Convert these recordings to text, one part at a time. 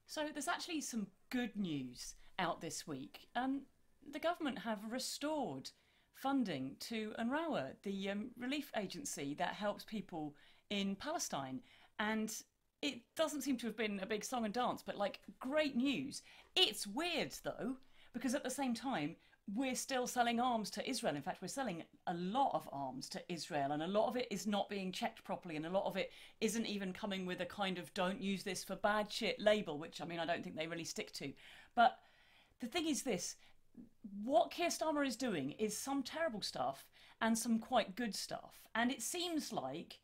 So there's actually some good news out this week. The government have restored funding to UNRWA, the relief agency that helps people in Palestine. And it doesn't seem to have been a big song and dance, but like great news. It's weird though, because at the same time, we're still selling arms to Israel. In fact, we're selling a lot of arms to Israel, and a lot of it is not being checked properly, and a lot of it isn't even coming with a kind of "don't use this for bad shit" label, which I mean, I don't think they really stick to. But the thing is this: what Keir Starmer is doing is some terrible stuff and some quite good stuff, and it seems like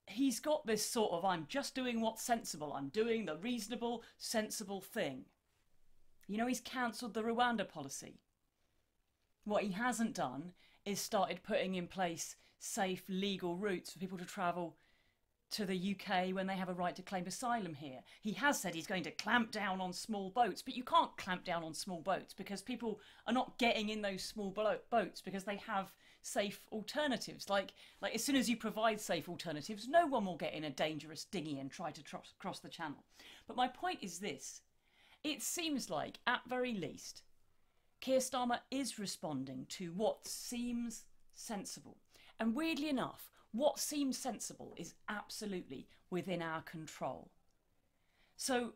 he's got this sort of "I'm just doing what's sensible. I'm doing the reasonable, sensible thing." You know, he's cancelled the Rwanda policy. What he hasn't done is started putting in place safe legal routes for people to travel to the UK when they have a right to claim asylum here. He has said he's going to clamp down on small boats, but you can't clamp down on small boats because people are not getting in those small boats because they have safe alternatives. Like as soon as you provide safe alternatives, no one will get in a dangerous dinghy and try to cross the channel. But my point is this: it seems like, at very least, Keir Starmer is responding to what seems sensible. And weirdly enough, what seems sensible is absolutely within our control. So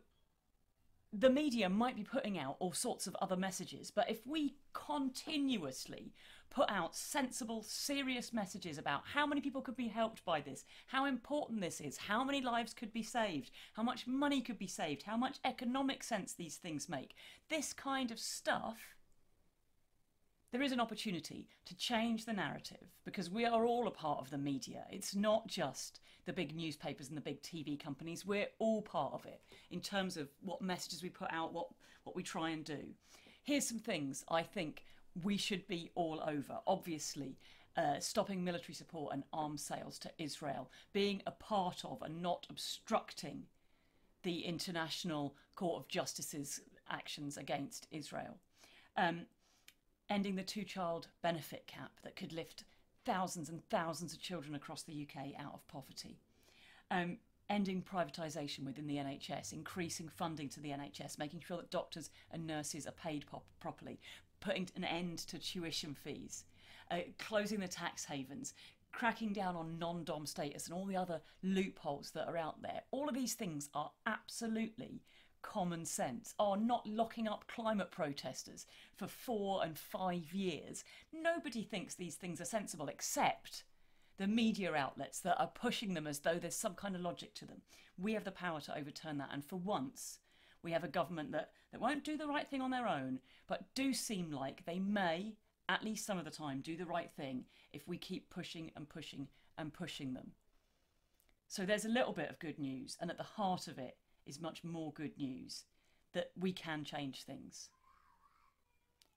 the media might be putting out all sorts of other messages, but if we continuously put out sensible, serious messages about how many people could be helped by this, how important this is, how many lives could be saved, how much money could be saved, how much economic sense these things make, this kind of stuff, there is an opportunity to change the narrative, because we are all a part of the media. It's not just the big newspapers and the big TV companies. We're all part of it in terms of what messages we put out, what we try and do. Here's some things I think we should be all over. Obviously, stopping military support and arms sales to Israel, being a part of and not obstructing the International Court of Justice's actions against Israel. Ending the two-child benefit cap that could lift thousands and thousands of children across the UK out of poverty. Ending privatisation within the NHS, increasing funding to the NHS, making sure that doctors and nurses are paid properly, putting an end to tuition fees, closing the tax havens, cracking down on non-dom status and all the other loopholes that are out there. All of these things are absolutely common sense. Not locking up climate protesters for 4 and 5 years. Nobody thinks these things are sensible except the media outlets that are pushing them as though there's some kind of logic to them. We have the power to overturn that, and for once we have a government that won't do the right thing on their own, but do seem like they may, at least some of the time, do the right thing if we keep pushing and pushing and pushing them. So there's a little bit of good news, and at the heart of it is much more good news, that we can change things.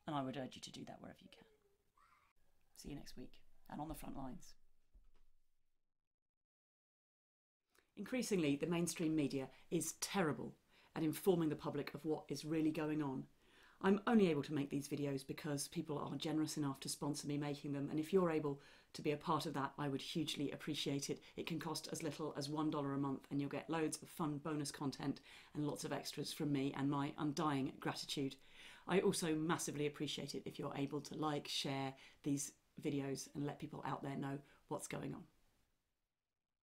And I would urge you to do that wherever you can. See you next week, and on the front lines. Increasingly, the mainstream media is terrible at informing the public of what is really going on. I'm only able to make these videos because people are generous enough to sponsor me making them, and if you're able to be a part of that, I would hugely appreciate it. It can cost as little as $1 a month, and you'll get loads of fun bonus content and lots of extras from me, and my undying gratitude. I also massively appreciate it if you're able to like, share these videos and let people out there know what's going on.